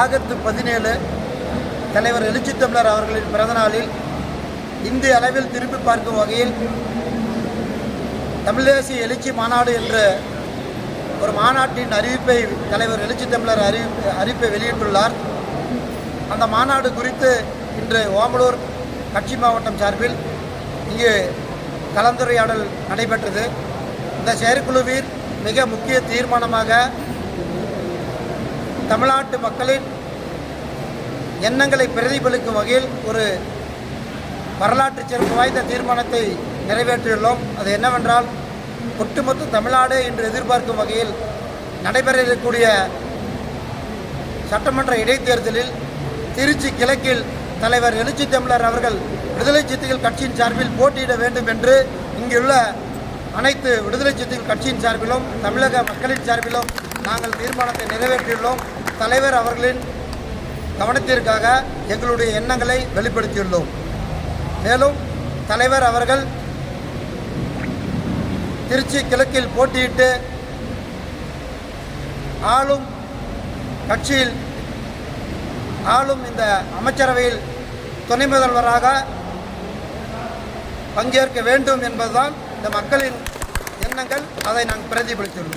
August 17 தலைவர் எழுச்சி தமிழர் அவர்களின் பிறந்தநாளில் இந்திய அளவில் திரும்பி பார்க்கும் வகையில் தமிழ் தேசிய எழுச்சி மாநாடு என்ற ஒரு மாநாட்டின் அறிவிப்பை தலைவர் எழுச்சி தமிழர் அறிவிப்பை வெளியிட்டுள்ளார். அந்த மாநாடு குறித்து இன்று ஓமலூர் கட்சி மாவட்டம் சார்பில் இங்கு கலந்துரையாடல் நடைபெற்றது. இந்த செயற்குழுவில் மிக முக்கிய தீர்மானமாக தமிழ்நாட்டு மக்களின் எண்ணங்களை பிரதிபலிக்கும் வகையில் ஒரு வரலாற்று சிறப்பு வாய்ந்த தீர்மானத்தை நிறைவேற்றியுள்ளோம். அது என்னவென்றால், ஒட்டுமொத்த தமிழ்நாடு என்று எதிர்பார்க்கும் வகையில் நடைபெற இருக்கக்கூடிய சட்டமன்ற இடைத்தேர்தலில் திருச்சி கிழக்கில் தலைவர் எழுச்சி தமிழர் அவர்கள் விடுதலை சிறுத்தைகள் கட்சியின் சார்பில் போட்டியிட வேண்டும் என்று இங்குள்ள அனைத்து விடுதலை சிறுத்தைகள் கட்சியின் சார்பிலும் தமிழக மக்களின் சார்பிலும் நாங்கள் தீர்மானத்தை நிறைவேற்றியுள்ளோம். தலைவர் அவர்களின் கவனத்திற்காக எங்களுடைய எண்ணங்களை வெளிப்படுத்தியுள்ளோம். மேலும் தலைவர் அவர்கள் திருச்சி கிழக்கில் போட்டியிட்டு ஆளும் கட்சியில் ஆளும் இந்த அமைச்சரவையில் துணை முதல்வராக பங்கேற்க வேண்டும் என்பதுதான் இந்த மக்களின் எண்ணங்கள். அதை நாங்கள் பிரதிபலித்துள்ளோம்.